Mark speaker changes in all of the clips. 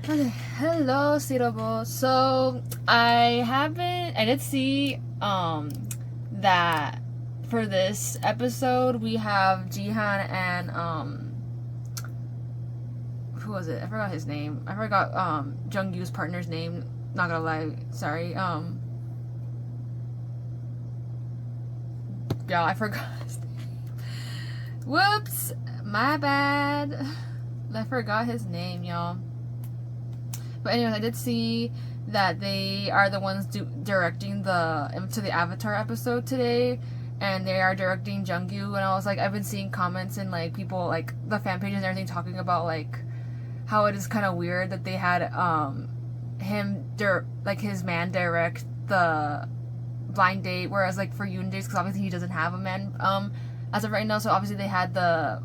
Speaker 1: Okay, hello, Sirobo. So I did see that for this episode we have Jihan and who was it? I forgot his name. I forgot Jeongyu's partner's name. Not gonna lie, sorry. Yeah, I forgot his name. Whoops, my bad. I forgot his name, y'all. But anyways, I did see that they are the ones directing the Avatar episode today, and they are directing Jeonggyu. And I was like, I've been seeing comments and like people like the fan pages and everything talking about like how it is kind of weird that they had his man direct the blind date, whereas like for Yoonjae's, because obviously he doesn't have a man as of right now, so obviously they had Jeonggyu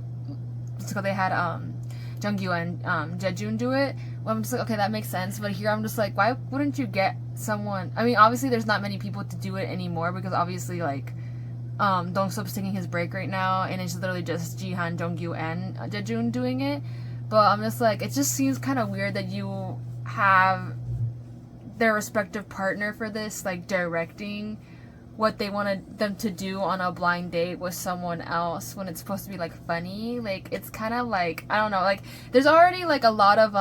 Speaker 1: and Jejun do it. Well, I'm just like, okay, that makes sense. But here I'm just like, why wouldn't you get someone? I mean, obviously there's not many people to do it anymore because obviously like Dongseop's taking his break right now, and it's literally just Jihan, Jeonggyu, and Jejun doing it. But I'm just like, it just seems kind of weird that you have their respective partner for this, like directing what they wanted them to do on a blind date with someone else when it's supposed to be like funny. Like it's kind of like, I don't know, like there's already like a lot of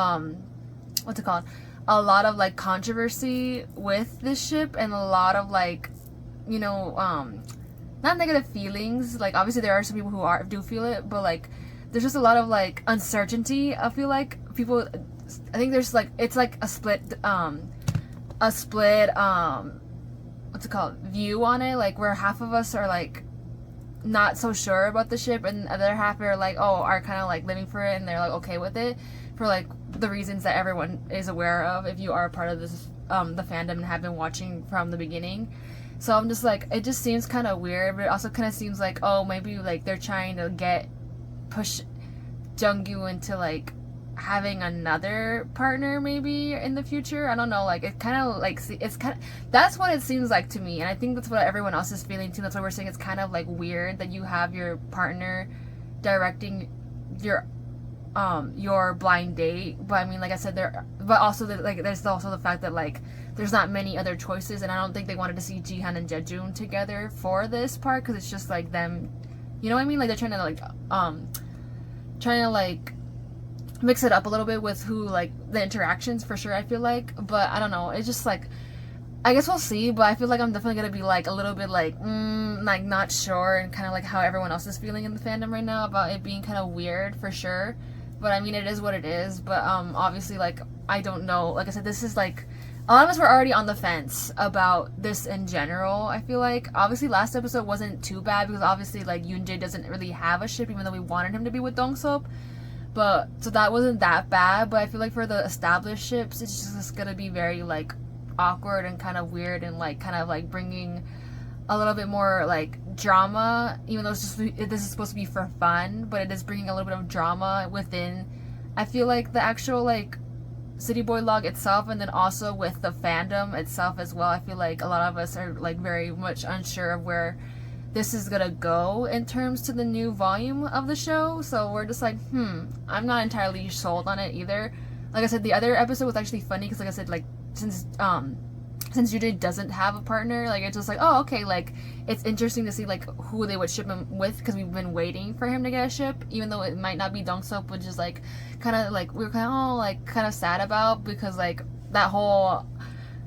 Speaker 1: what's it called, a lot of like controversy with this ship, and a lot of like, you know, not negative feelings. Like obviously there are some people who do feel it, but like there's just a lot of like uncertainty. I feel like people, I think there's like, it's like a split what's it called, view on it, like where half of us are like not so sure about the ship, and the other half are like, are kind of like living for it, and they're like okay with it for like the reasons that everyone is aware of if you are a part of this the fandom and have been watching from the beginning. So I'm just like, it just seems kind of weird, but it also kind of seems like, maybe like they're trying to push Jeonggyu into like having another partner maybe in the future. I don't know, like it kind of like, it's kind of, that's what it seems like to me, and I think that's what everyone else is feeling too. That's why we're saying it's kind of like weird that you have your partner directing your blind date. But I mean, like I said, but also like there's also the fact that like there's not many other choices, and I don't think they wanted to see Jihan and Jejun together for this part because it's just like them, you know what I mean, like they're trying to like mix it up a little bit with who, like the interactions for sure, I feel like. But I don't know, it's just like, I guess we'll see. But I feel like I'm definitely gonna be like a little bit like like not sure, and kind of like how everyone else is feeling in the fandom right now about it being kind of weird for sure. But I mean, it is what it is. But obviously, like I don't know, like I said, this is like a lot of us were already on the fence about this in general. I feel like obviously last episode wasn't too bad because obviously like Yoonjae doesn't really have a ship, even though we wanted him to be with Dongseop. But so that wasn't that bad. But I feel like for the established ships, it's just gonna be very like awkward and kind of weird, and like kind of like bringing a little bit more like drama, even though this is supposed to be for fun, but it is bringing a little bit of drama within, I feel like, the actual like City Boy log itself, and then also with the fandom itself as well. I feel like a lot of us are like very much unsure of where this is gonna go in terms to the new volume of the show. So we're just like, I'm not entirely sold on it either. Like I said, the other episode was actually funny because, like I said, like since Yuji doesn't have a partner, like it's just like, okay, like it's interesting to see like who they would ship him with, because we've been waiting for him to get a ship, even though it might not be Dongseop, which is like kind of like we're kind of sad about, because like that whole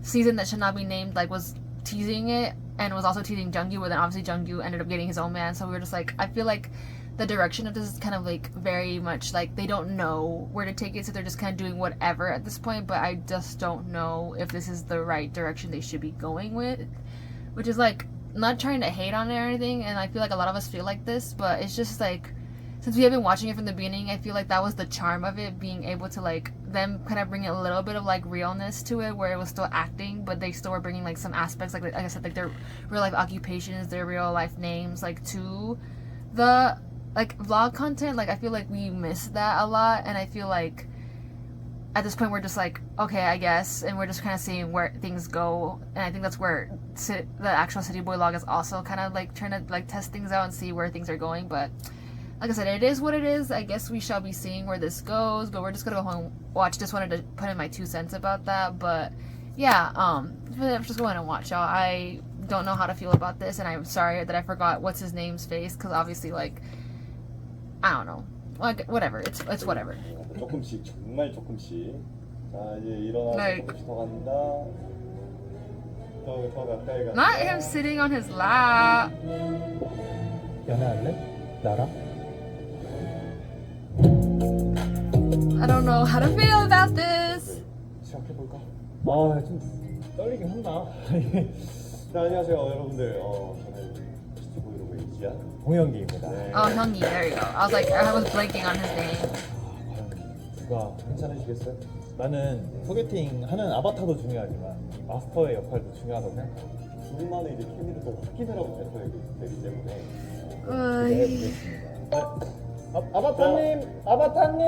Speaker 1: season that should not be named like was teasing it, and was also teasing Jeonggyu, but then obviously Jeonggyu ended up getting his own man. So we were just like, I feel like the direction of this is kind of like very much like they don't know where to take it, so they're just kind of doing whatever at this point. But I just don't know if this is the right direction they should be going with, which is like, not trying to hate on it or anything, and I feel like a lot of us feel like this, but it's just like, since we have been watching it from the beginning, I feel like that was the charm of it, being able to like them kind of bring a little bit of like realness to it, where it was still acting, but they still were bringing like some aspects, like I said, like their real life occupations, their real life names, like to the like vlog content. Like I feel like we miss that a lot, and I feel like at this point we're just like, okay, I guess, and we're just kind of seeing where things go. And I think that's where the actual City Boy log is also kind of like trying to like test things out and see where things are going. But like I said, it is what it is. I guess we shall be seeing where this goes, but we're just gonna go home and watch. Just wanted to put in my 2 cents about that, but yeah, just go ahead and watch, y'all. I don't know how to feel about this, and I'm sorry that I forgot what's his name's face, because obviously, like, I don't know, like, whatever. It's whatever.
Speaker 2: 조금씩 정말 조금씩. 자 이제 일어나서
Speaker 1: Like-
Speaker 2: 조금씩 더 간다. 더 가까이 간다.
Speaker 1: Not him sitting on his lap.
Speaker 3: 연애할래? 나랑?
Speaker 1: I don't know how to feel about this.
Speaker 2: 시작해볼까?
Speaker 3: 아좀 떨리긴 한다.
Speaker 2: 자 안녕하세요 여러분들. 저는 베스트 브이로그의 지안.
Speaker 3: 홍영기입니다.
Speaker 2: 네.
Speaker 1: Oh, Hyungi, there you go. I was blanking on his name.
Speaker 3: 누가
Speaker 2: 괜찮으시겠어요?
Speaker 3: 나는 소개팅 하는 아바타도 중요하지만 이 마스터의 역할도 중요하다고 생각해.
Speaker 2: 둘만의 이제 케미를 또 확인을 하고 뱉어야 되기 때문에.
Speaker 3: 아바타님, 아바타님.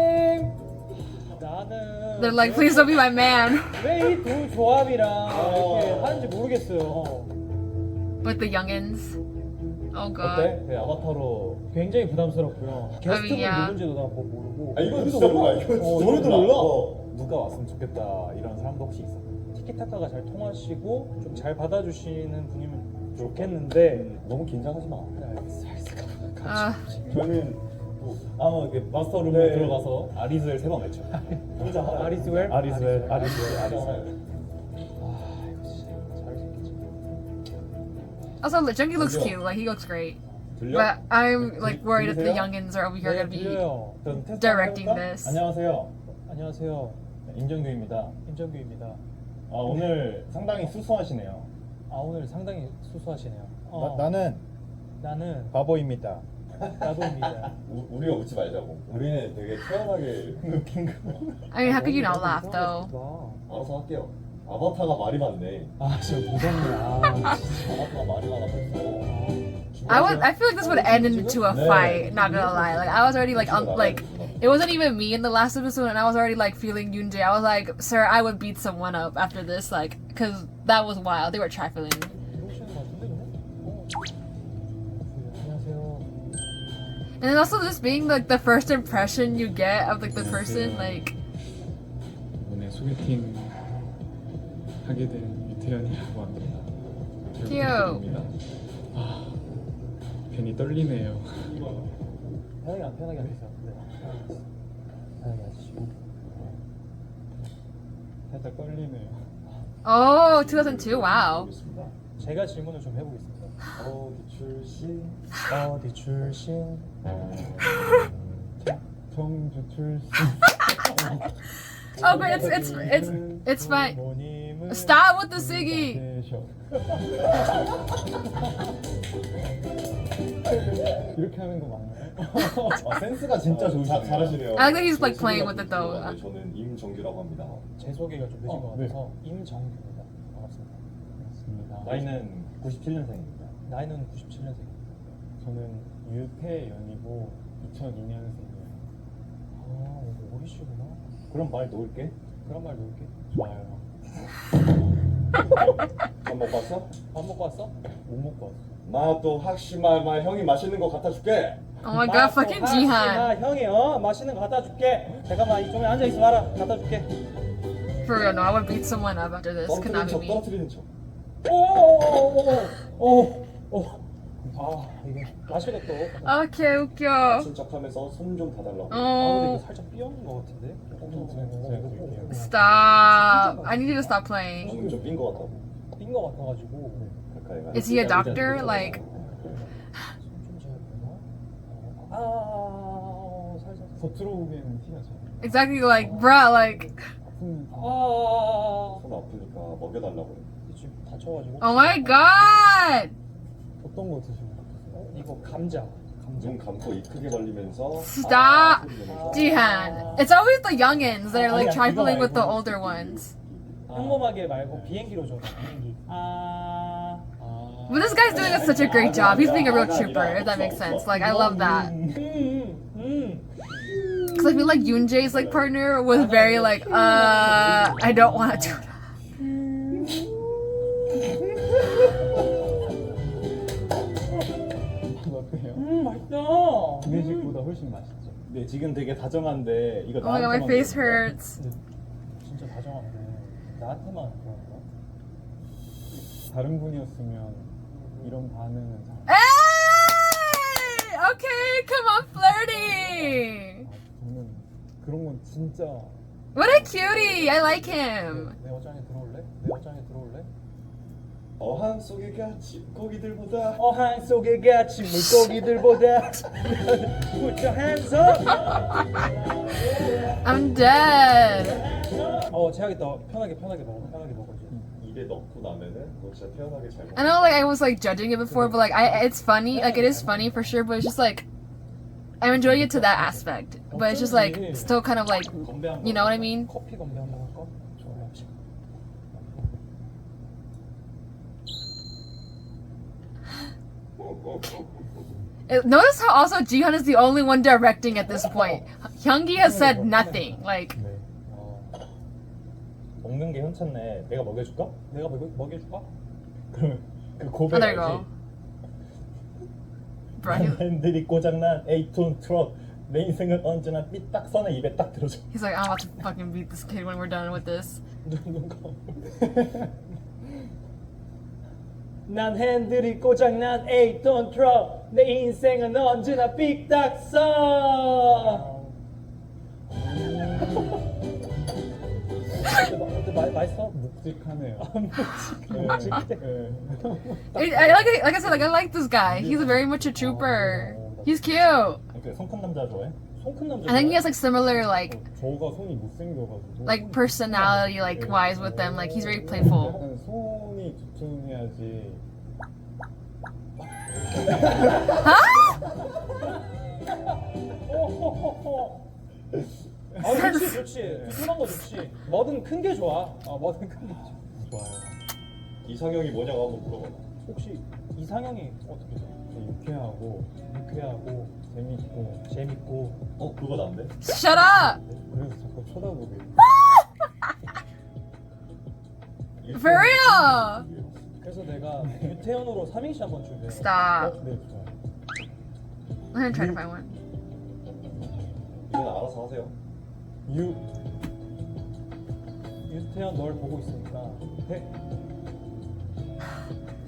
Speaker 3: 나는
Speaker 1: They're like, please don't be my man.
Speaker 3: 왜 이 두 조합이랑 이렇게 하는지 모르겠어요.
Speaker 1: With the youngins. Oh god.
Speaker 3: 어때? 네, 아바타로 굉장히 부담스럽고요. 게스트분
Speaker 1: yeah.
Speaker 3: 누군지도 나 모르고.
Speaker 2: 아 이건 진짜 몰라. 이건 진짜
Speaker 3: 너희도
Speaker 2: 몰라.
Speaker 3: 몰라? 누가 왔으면 좋겠다 이런 사람도 혹시 있어? 티키타카가 잘 통하시고 좀 잘 받아주시는 분이면 좋겠는데
Speaker 2: 너무 긴장하지 마.
Speaker 1: Uh,
Speaker 2: 저는
Speaker 3: 아마 이렇게 마스터룸에
Speaker 2: 네.
Speaker 3: 들어가서 아리스웰 3번 외쳐.
Speaker 2: 혼자 하라.
Speaker 3: 아리스웰? 아리스웰, 아리스웰, 아리스웰.
Speaker 2: 아리스웰.
Speaker 3: 아 이거 진짜 잘생겼지.
Speaker 1: also, Jeonggyu looks cute. Like, he looks great.
Speaker 2: 들려?
Speaker 1: But I'm like worried if the
Speaker 3: 들리세요?
Speaker 1: youngins are over here gonna be.
Speaker 3: 들려요. 전 테스트
Speaker 1: directing
Speaker 3: 한번 해볼까?
Speaker 1: this.
Speaker 3: 안녕하세요. 안녕하세요. 임정규입니다. 임정규입니다. 아 오늘 상당히 수수하시네요. 아 오늘 상당히 수수하시네요. 나는 바보입니다. 바보입니다.
Speaker 2: 우리가 웃지 말자고. 우리는 되게 태연하게 웃긴 거.
Speaker 1: I mean, how could you not laugh though?
Speaker 2: 알아서 할게요. 아바타가 말이 많네.
Speaker 3: 아 진짜 무섭네.
Speaker 2: 아바타가 말이 많아 벌써.
Speaker 1: I feel like this would end into a fight. Not gonna lie. Like, I was already like, it wasn't even me in the last episode, and I was already like feeling Yoonjae. I was like, sir, I would beat someone up after this, like, cause that was wild. They were trifling. And then also this being like the first impression you get of like the person, like.
Speaker 4: 이번에 소개팅 하게 된 유태현이라고 합니다. 잘
Speaker 1: Cute.
Speaker 4: 부탁드립니다. 아, 괜히 떨리네요.
Speaker 3: 편하게 앉으세요. 네. 편하게 앉으시고.
Speaker 4: 살짝 떨리네요.
Speaker 1: Oh, 2002. Wow.
Speaker 3: 제가 질문을 좀 해보겠습니다.
Speaker 2: 어디 출신?
Speaker 3: 어디 출신?
Speaker 4: 청주 출신.
Speaker 1: Oh, but it's fine.
Speaker 3: 부모님은
Speaker 1: Stop with the singing.
Speaker 4: 되셔. 이렇게 하는 거 맞나요?
Speaker 3: 아, 센스가 진짜 좋으시네요.
Speaker 2: 잘하시네요.
Speaker 1: I like that he's, like, playing with it, though.
Speaker 2: 네, 저는 임정규라고 합니다.
Speaker 3: 제 소개가 좀 늦은 것
Speaker 4: 네.
Speaker 3: 같아서 임정규입니다. 반갑습니다.
Speaker 4: 맞습니다.
Speaker 3: 나이는 97년생입니다. 나이는 97년생입니다.
Speaker 4: 저는 유태연이고 2002년생이에요.
Speaker 3: 아, 어리시구나.
Speaker 2: 그럼 말 놓을게.
Speaker 3: 그런 말 놓을게.
Speaker 4: 좋아요.
Speaker 2: 밥 먹고 왔어?
Speaker 3: 밥 먹고 왔어?
Speaker 4: 못 먹고 왔어.
Speaker 2: 나 또 확실히 말 형이 맛있는 거 갖다 줄게.
Speaker 1: Oh my god, fucking Jihan.
Speaker 3: 형이 맛있는 거 갖다 줄게. 잠깐만 이쪽에 앉아 있어 봐라. 갖다 줄게.
Speaker 1: For real, no, I would beat someone up after this. Could not be me.
Speaker 2: 떨어뜨리는 척.
Speaker 3: 아 이게 마시겠다.
Speaker 1: Okay, 웃겨.
Speaker 2: 친척하면서 손 좀 봐달라고.
Speaker 3: 아 근데 이거
Speaker 1: Oh,
Speaker 3: 살짝 삐어는 것 같은데?
Speaker 4: 제가 드릴게요.
Speaker 1: stop. I need you to stop playing.
Speaker 2: 방금 좀 삔 거 같다고.
Speaker 3: 삔것 같아가지고
Speaker 2: 가까이 가.
Speaker 1: Is he a doctor? Like,
Speaker 3: 좀 재웠구나. 살살.
Speaker 4: 겉으로오기에는 티가 잘.
Speaker 1: exactly like, bruh, like.
Speaker 4: 아픈
Speaker 2: 손 아프니까 먹여달라고.
Speaker 3: 지금 다쳐가지고.
Speaker 1: Oh my god!
Speaker 4: 어떤 거 드시는 거?
Speaker 3: 이거 감자.
Speaker 2: 눈 감고 입 크게 벌리면서.
Speaker 1: Stop!
Speaker 2: 소리 내면서.
Speaker 1: Jihan. It's always the youngins that are like trifling with the older ones.
Speaker 3: 평범하게 말고 비행기로 줘. 비행기.
Speaker 1: But this guy's doing such a great job. He's being a real trooper, if that makes sense. Like, I love that. Because I feel like Yoonjae's like partner was very like, I don't want to do that.
Speaker 4: 어때요?
Speaker 3: 맛있다.
Speaker 4: 기내식보다 훨씬 맛있죠.
Speaker 3: 근데 지금 되게 다정한데 이거
Speaker 1: Oh my god, my
Speaker 3: 나한테만
Speaker 1: face
Speaker 3: 그런 거야?
Speaker 1: hurts.
Speaker 3: 근데 진짜 다정한데 나한테만 그런 거야?
Speaker 4: 다른 분이었으면 이런 반응은 잘.
Speaker 1: Hey! Okay, come on, flirting.
Speaker 4: 저는 그런 건 진짜
Speaker 1: What a cutie! I like him.
Speaker 3: 내 어장에 들어올래? 내 어장에 들어올래?
Speaker 2: 어항 속에 갇힌 고기들보다
Speaker 3: 어항 속에 갇힌 물고기들보다 Put your hands up!
Speaker 1: I'm dead.
Speaker 3: 제하겠다. 편하게 먹어. 편하게 먹어.
Speaker 2: 입에 넣고 나면은 너 진짜 태어나게 잘 먹어.
Speaker 1: I know, like I was like judging it before, but like it's funny. Like it is funny for sure, but it's just like I'm enjoying it to that aspect. But it's just like still kind of like,
Speaker 2: 건배 한번.
Speaker 1: you know what I mean?
Speaker 3: 커피 건배 한번 할까? 좋아.
Speaker 1: Notice how also Jihan is the only one directing at this point. Jeonggyu has said nothing. Like
Speaker 4: 네.
Speaker 3: 먹는 게 현찮네. 내가 먹여줄까? 내가 먹여줄까? 그러면 그
Speaker 1: oh,
Speaker 3: 고백
Speaker 1: there you go. Bro,
Speaker 3: 핸들이 고장난 8톤 트럭. 내 인생은 언제나 삐딱선에 입에 딱 들어줘.
Speaker 1: he's like, I'm about to fucking beat this kid when we're done with this.
Speaker 3: 난 핸들이 고장난 8톤 트럭. 내 인생은 언제나 삐딱선. 어때 맛있어?
Speaker 4: 묵직하네요.
Speaker 3: 묵직해.
Speaker 4: 네.
Speaker 1: Like I said, like I like this guy. He's very much a trooper. He's cute.
Speaker 3: 그래, 손큰 남자 좋아해? 손큰 남자.
Speaker 1: I think he has like similar like
Speaker 4: 저가 손이 못생겨가지고.
Speaker 1: like personality like wise with them. Like he's very playful.
Speaker 4: 약간 손이 두툼해야지.
Speaker 3: 좋지. 두툼한 거 좋지. 뭐든 큰 게 좋아. 뭐든 큰 게 좋아.
Speaker 4: 좋아요.
Speaker 2: 이상형이 뭐냐고 한번 물어봐.
Speaker 3: 혹시 이상형이 어떻게 돼?
Speaker 4: 유쾌하고
Speaker 3: 유쾌하고 재밌고.
Speaker 2: 그거 난데?
Speaker 1: Shut up.
Speaker 4: 그래서 자꾸 쳐다보게.
Speaker 1: For real.
Speaker 3: 그래서 내가 유태현으로 삼행시 한번 준비해.
Speaker 1: Stop.
Speaker 4: 네, 좋아요.
Speaker 1: I'm gonna try to find one.
Speaker 2: 이건 알아서 하세요.
Speaker 3: 유태현 널 보고 있으니까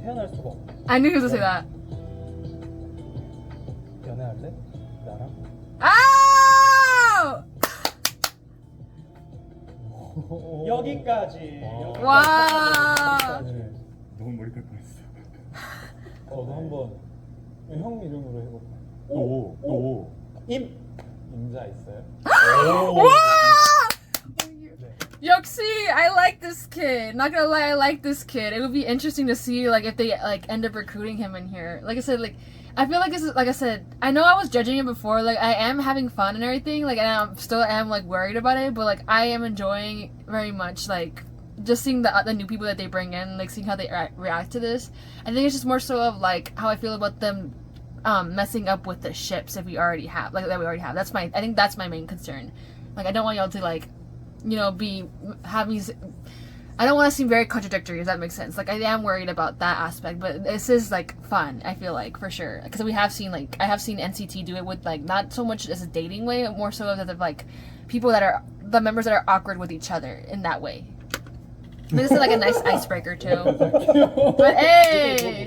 Speaker 3: 태어날 수가 없어.
Speaker 1: I knew he was gonna say that.
Speaker 3: 연애할래? 나랑?
Speaker 1: Oh!
Speaker 3: 여기까지.
Speaker 1: Wow.
Speaker 4: 네.
Speaker 2: 너무 머리칼 뻔했어.
Speaker 4: 저도 한번 형 이름으로 해볼까요?
Speaker 2: 오.
Speaker 4: 임자 있어요?
Speaker 1: Wow! 역시, I like this kid. Not gonna lie, I like this kid. It would be interesting to see like if they like end up recruiting him in here. Like I said, like I feel like this is like I said. I know I was judging it before. Like I am having fun and everything. Like and I'm still am like worried about it, but like I am enjoying very much like just seeing the new people that they bring in, like seeing how they react to this. I think it's just more so of like how I feel about them messing up with the ships if we already have like that we already have. I think that's my main concern. Like I don't want y'all to like, you know, I don't want to seem very contradictory, if that makes sense. Like I am worried about that aspect, but this is like fun. I feel like for sure because I have seen NCT do it with like not so much as a dating way, more so as of like people that are the members that are awkward with each other in that way. This is like a nice icebreaker too. But hey,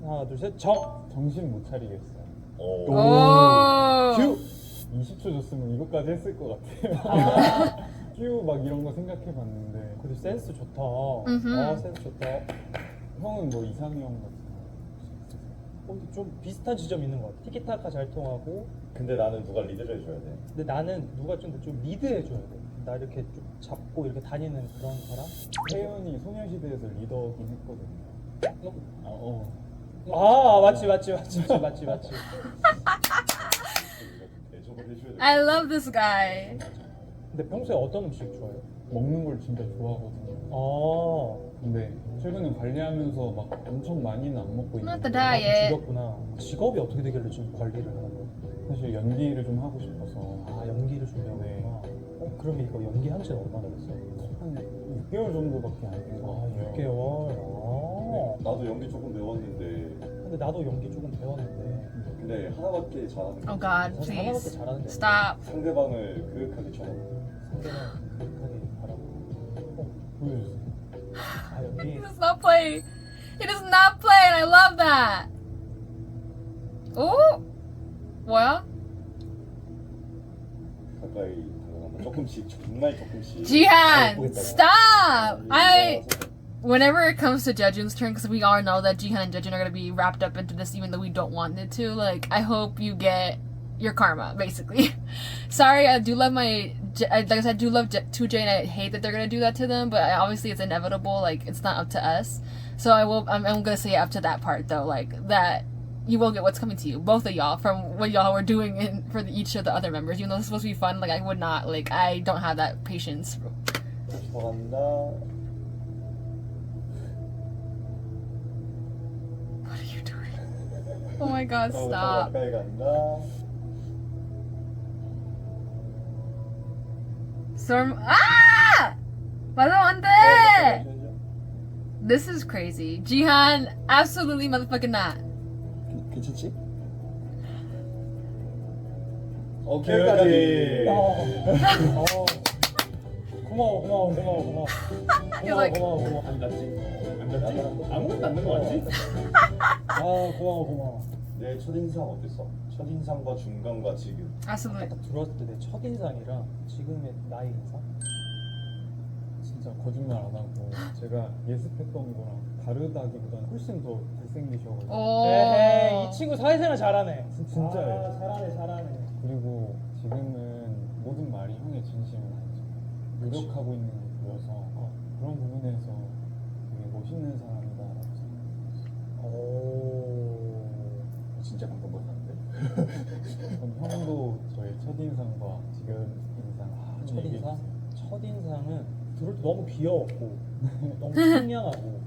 Speaker 3: 하나, 둘, 셋,
Speaker 4: 정신 못 차리겠어요.
Speaker 1: oh,
Speaker 3: 규.
Speaker 4: 20초 줬으면 이것까지 했을 것 같아요. 큐 막 이런 거 생각해봤는데.
Speaker 3: 근데 센스 좋다. 센스 좋다.
Speaker 4: 형은 뭐 이상형 같은 거
Speaker 3: 근데 좀 비슷한 지점이 있는 것 같아. 티키타카 잘 통하고.
Speaker 2: 근데 나는 누가 리드를 해줘야 돼.
Speaker 3: 근데 나는 누가 좀 리드해줘야 돼. 나 이렇게 좀 잡고 이렇게 다니는 그런 사람?
Speaker 4: 태연이 소녀시대에서 리더긴 했거든요.
Speaker 3: 맞지.
Speaker 2: 저거 해줘야 돼.
Speaker 1: I love this guy.
Speaker 3: 근데 평소에 어떤 음식 좋아해요?
Speaker 4: 먹는 걸 진짜 좋아하거든요. 근데 최근에 관리하면서 막 엄청 많이는 안 먹고
Speaker 1: Not
Speaker 4: 있는데
Speaker 1: the diet.
Speaker 3: 죽였구나. 직업이 어떻게 되길래 지금 관리를 하는 거야?
Speaker 4: 사실 연기를 좀 하고 싶어서
Speaker 3: 연기를 준비하고
Speaker 4: 네.
Speaker 3: 있구나. 그러면 이거 연기한 지는 얼마나 됐어요?
Speaker 4: 한 6개월 정도밖에 안 된 것 같아요.
Speaker 3: 6개월.
Speaker 2: 나도 연기 조금 배웠는데 한
Speaker 3: 근데 나도 연기 조금 배웠는데
Speaker 2: 근데 하나밖에 잘하는
Speaker 1: Oh
Speaker 2: 게
Speaker 1: God,
Speaker 3: 사실 하나밖에
Speaker 1: please
Speaker 3: 잘하는 게
Speaker 1: stop.
Speaker 2: 상대방을 그윽하게 쳐다보고
Speaker 3: 상대방 그윽하게 바라보고
Speaker 4: 보여주세요.
Speaker 3: 아 여기
Speaker 1: He does not play. He does not play, and I love that. 오, 뭐야?
Speaker 2: 가까이 다가가면 조금씩 정말 조금씩
Speaker 1: Jihan,
Speaker 3: 보겠다.
Speaker 1: stop! Whenever it comes to Jejun's turn, because we all know that Jihan and Jejun are gonna be wrapped up into this, even though we don't want it to. Like, I hope you get your karma, basically. Sorry, I do love like I said, I do love 2J, and I hate that they're gonna do that to them. But obviously, it's inevitable. Like, it's not up to us. So I'm gonna say up to that part though. Like that. You will get what's coming to you, both of y'all, from what y'all were doing for each of the other members. Even though it's supposed to be fun, like I would not, like I don't have that patience.
Speaker 2: 들어간다.
Speaker 1: What are you doing? Oh my god,
Speaker 2: 더
Speaker 1: stop.
Speaker 2: 가까이 간다.
Speaker 1: Storm. Ah! 맞아, 안 돼! This is crazy. Jihan, absolutely motherfucking not.
Speaker 2: 괜찮지? 오케이까지.
Speaker 3: 고마워
Speaker 1: He's like,
Speaker 3: 안 닿지? 아무것도 안 된 거 맞지? 아 고마워
Speaker 2: 내 첫인상 어땠어? 첫인상과 중간과 지금.
Speaker 1: absolutely.
Speaker 3: 딱 들어왔을 때 내 첫인상이랑 지금의 나의 인상?
Speaker 4: 진짜 거짓말 안 하고 제가 예습했던 거랑 다르다기보다는 훨씬 더 잘생기셔가지고
Speaker 3: 에헤이 이
Speaker 1: 오.
Speaker 3: 친구 사회생활 잘하네
Speaker 4: 진짜예요.
Speaker 3: 잘하네
Speaker 4: 그리고 지금은 모든 말이 형의 진심은 아니죠. 노력하고 있는 게 보여서 그런 부분에서 되게 멋있는 사람이다라고 생각했어요.
Speaker 3: 오
Speaker 2: 진짜 방금 봤는데.
Speaker 4: 그럼 형도 저의 첫인상과 지금 인상
Speaker 3: 첫인상? 첫인상은 들을 때 너무 귀여웠고 너무 상냥하고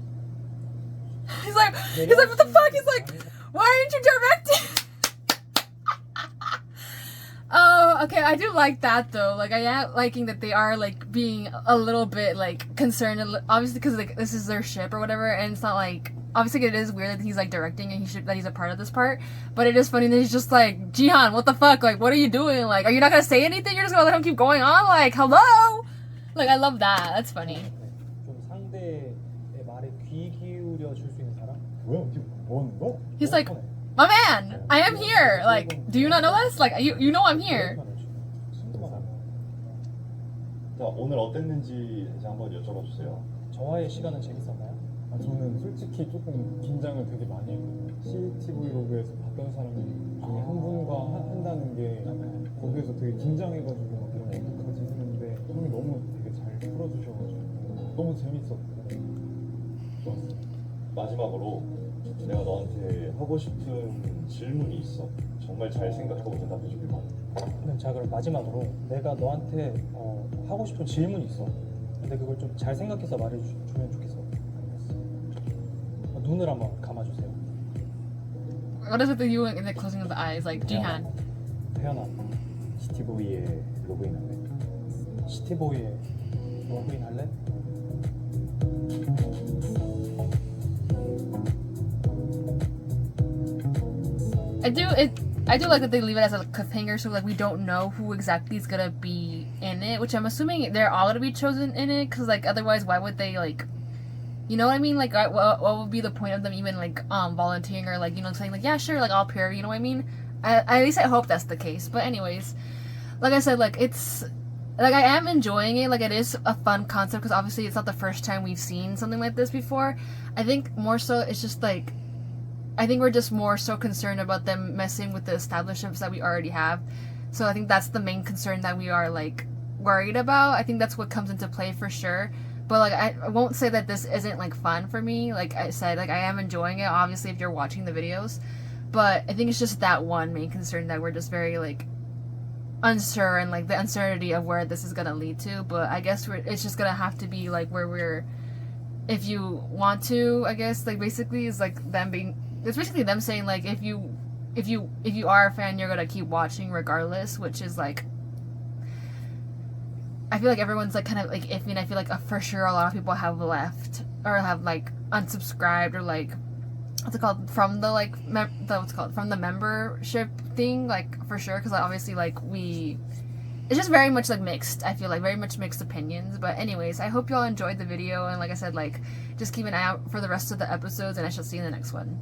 Speaker 1: He's like, what the fuck? He's like, why aren't you directing? Oh, okay. I do like that though. Like, I am liking that they are like being a little bit like concerned, obviously because like this is their ship or whatever, and it's not like obviously it is weird that he's like directing and that he's a part of this part, but it is funny that he's just like, Jihan, what the fuck? Like, what are you doing? Like, are you not gonna say anything? You're just gonna let him keep going on? Like, hello? Like, I love that. That's funny.
Speaker 3: 좀 상대의 말에 귀 기울여 줄 수 있는 사람?
Speaker 4: 뭐야? 지금 뭐 하는 거야?
Speaker 1: He's like, my man, I am here. Like, do you not know this? Like, you know I'm here.
Speaker 2: 자, 오늘 어땠는지 다시 한번 여쭤봐 주세요.
Speaker 3: 저와의 시간은 재밌었나요?
Speaker 4: 저는 솔직히 조금 긴장을 되게 많이 했거든요. CTV로그에서 봤던 사람 중에 한 분과 한다는 게 거기에서 되게 긴장해가지고 막 이러면 어떡하지 했는데 형이 너무 되게 잘 풀어주셔가지고 너무 재밌었고 좋았어요.
Speaker 2: 마지막으로 내가 너한테 하고 싶은 질문이 있어. 정말 잘 생각하고 대답해 주길 바래.
Speaker 3: 자 그럼 마지막으로 내가 너한테 하고 싶은 질문이 있어. 근데 그걸 좀 잘 생각해서 말해주면 좋겠어. 눈을 한번 감아주세요.
Speaker 1: What is it that you in the closing of the eyes? Like, Jihan.
Speaker 3: 태연아,
Speaker 2: 시티보이에 로그인할래?
Speaker 3: 시티보이에 로그인 할래?
Speaker 1: I do like that they leave it as a cliffhanger, so like we don't know who exactly is gonna be in it, which I'm assuming they're all gonna be chosen in it, because like otherwise why would they like, you know what I mean? Like what would be the point of them even like volunteering or like, you know, saying like, yeah sure, like I'll appear, you know what I mean? At least I hope that's the case. But anyways, like I said, like it's like I am enjoying it. Like it is a fun concept because obviously it's not the first time we've seen something like this before. I think more so it's just like, I think we're just more so concerned about them messing with the establishments that we already have. So I think that's the main concern that we are like worried about. I think that's what comes into play for sure. But like I won't say that this isn't like fun for me. Like I said, like I am enjoying it obviously if you're watching the videos. But I think it's just that one main concern that we're just very like unsure, and like the uncertainty of where this is gonna lead to. But I guess it's just gonna have to be like where we're, if you want to, I guess like basically is like them being, it's basically them saying like if you are a fan, you're gonna keep watching regardless, which is like, I feel like everyone's like kind of like iffy, and I feel like for sure a lot of people have left or have like unsubscribed or like what's it called, from the like from the membership thing, like for sure, because like, obviously like it's just very much like mixed. I feel like very much mixed opinions. But anyways, I hope y'all enjoyed the video, and like I said, like just keep an eye out for the rest of the episodes, and I shall see you in the next one.